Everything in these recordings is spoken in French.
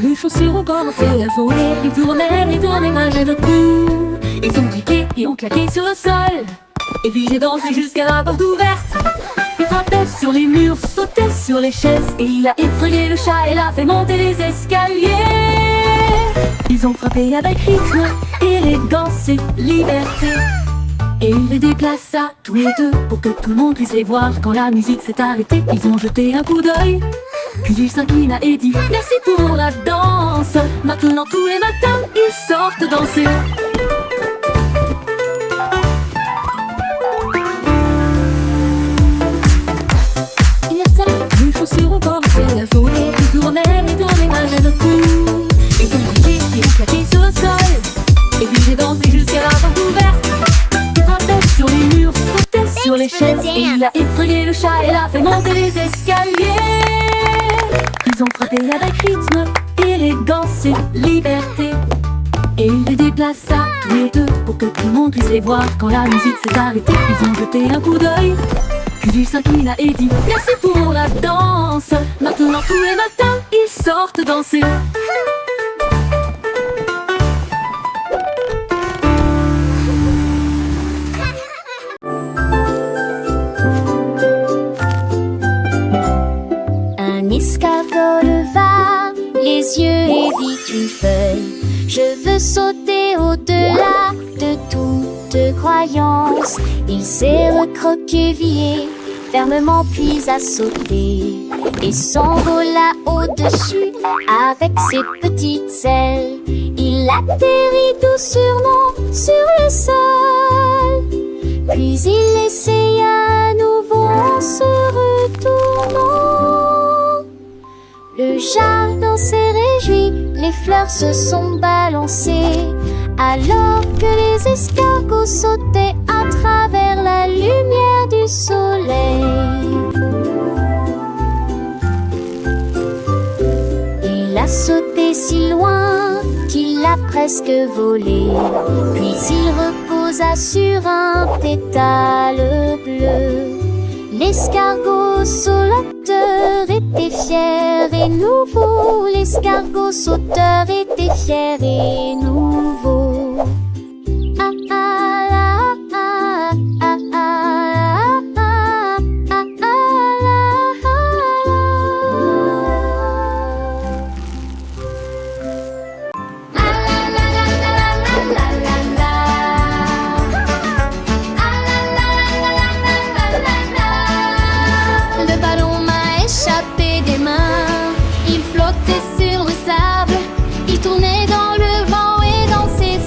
Les chaussures ont commencé à voler. Ils tournaient et tournaient malgré le coup. Ils ont piqué et ont claqué sur le sol. Et puis j'ai dansé jusqu'à la porte ouverte. Il frappait sur les murs, sautait sur les chaises. Et il a effrayé le chat et l'a fait monter les escaliers. Ils ont frappé avec rythme, élégance et liberté. Et il les déplaça tous les deux pour que tout le monde puisse les voir. Quand la musique s'est arrêtée, ils ont jeté un coup d'œil. Puis il s'inclina et dit merci pour la danse. Maintenant tous les matins, ils sortent danser. Les chaussures ont commencé à voler. Ils tournaient et tournaient malgré le coup. Ils ont piqué et ont claqué sur le sol. Et puis j'ai dansé jusqu'à la porte ouverte. Il frappait sur les murs, sautait sur les chaises. Et il a effrayé le chat et l'a fait monter les escaliers. Ils ont frappé avec rythme, élégance et liberté. Et il les déplaça tous les deux pour que tout le monde puisse les voir. Quand la musique s'est arrêtée, ils ont jeté un coup d'œil. Puis il s'inclina et dit merci pour la danse. Maintenant tous les matins, ils sortent danser. Un escargot leva les yeux et vit une feuille. Je veux sauter au-delà de toute croyance. Il s'est recroquevillé fermement puis a sauté et s'envola au-dessus avec ses petites ailes. Il atterrit doucement sur le sol, puis il essaya à nouveau en se retournant. Le jardin s'est réjoui, les fleurs se sont balancées, alors que les escargots sautaient à travers la lumière du soleil. Il a sauté si loin qu'il a presque volé, puis il reposa sur un pétale bleu. L'escargot sauteur était fier et nouveau. L'escargot sauteur était fier et nouveau. Ah, ah, ah, ah, ah, ah, ah, ah, ah, Le ballon m'a échappé des mains. Il flottait sur le sable. Il tournait dans le vent et dans ses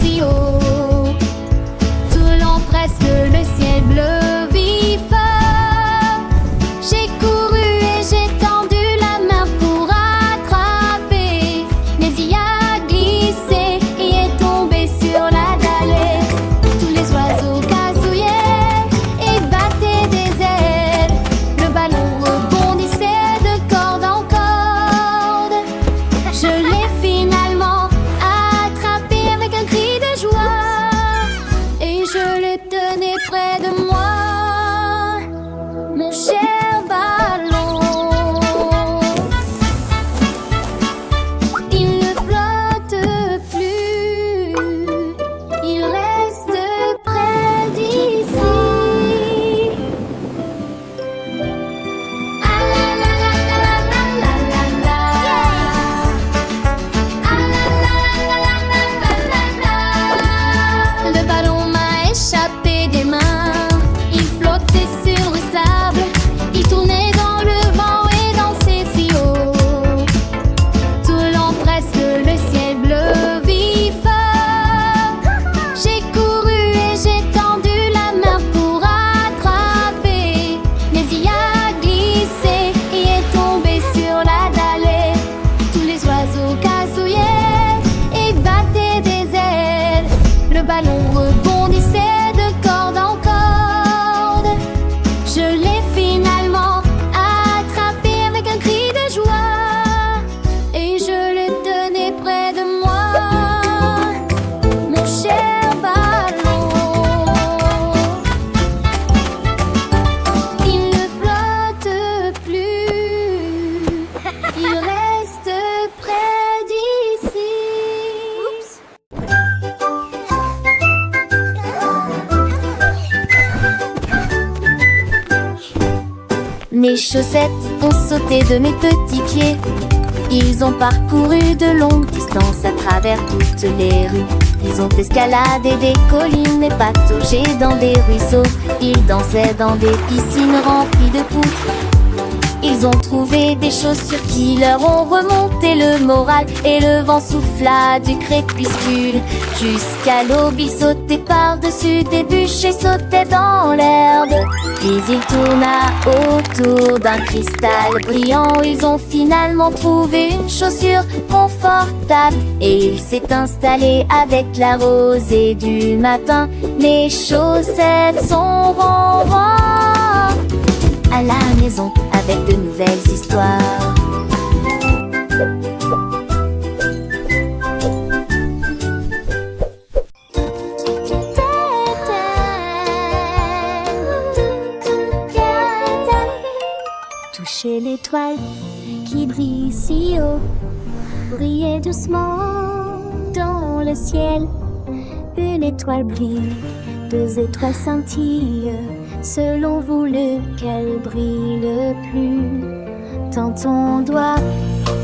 Mes chaussettes ont sauté de mes petits pieds. Ils ont parcouru de longues distances à travers toutes les rues. Ils ont escaladé des collines et pataugé dans des ruisseaux. Ils dansaient dans des piscines remplies de poutres. Ils ont trouvé des chaussures qui leur ont remonté le moral. Et le vent souffla du crépuscule jusqu'à l'aube. Ils sautaient par-dessus des bûches et sautaient dans l'herbe. Puis il tourna autour d'un cristal brillant. Ils ont finalement trouvé une chaussure confortable. Et il s'est installé avec la rosée du matin. Mes chaussettes sont renvois à la maison avec de nouvelles histoires. Touchez l'étoile qui brille si haut, brillez doucement dans le ciel. Une étoile brille, deux étoiles scintillent. Selon vous, lequel brille le plus? Tends ton doigt,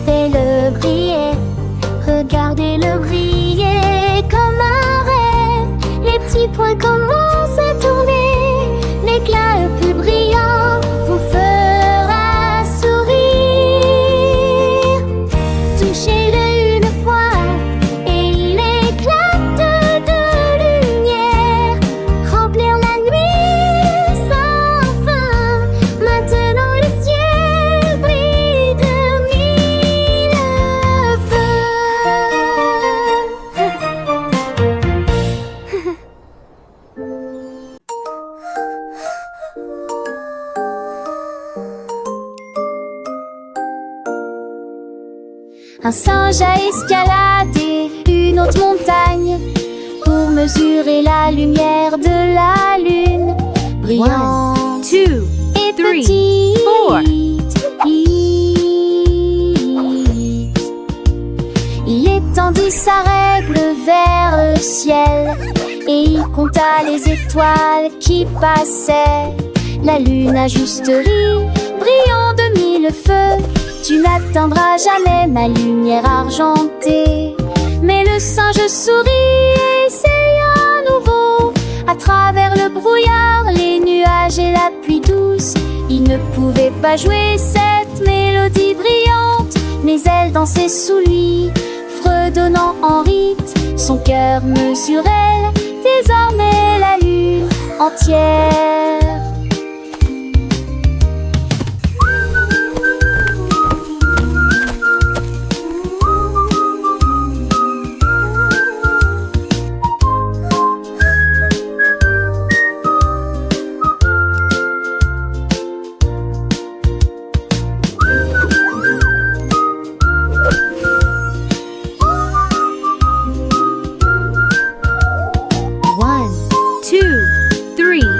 fais-le briller. Regardez-le briller comme un rêve. Les petits points commencent à tourner. L'éclat le plus brillant vous fera sourire. Touchez-le une fois et il éclate de lumière. Remplir la nuit sans fin. Maintenant le ciel brille de mille feux. Un singe a escaladé une haute montagne pour mesurer la lumière de la lune. Brillante 1, 2, et 3, petite. 4. Il étendit sa règle vers le ciel et il compta les étoiles qui passaient. La lune a juste ri, brillant de mille feux. Tu n'atteindras jamais ma lumière argentée. Mais le singe sourit et essaya à nouveau. À travers le brouillard, les nuages et la pluie douce, il ne pouvait pas jouer cette mélodie brillante. Mais elle dansait sous lui, fredonnant en rythme. Son cœur mesurait désormais la lune entière. One, two, three.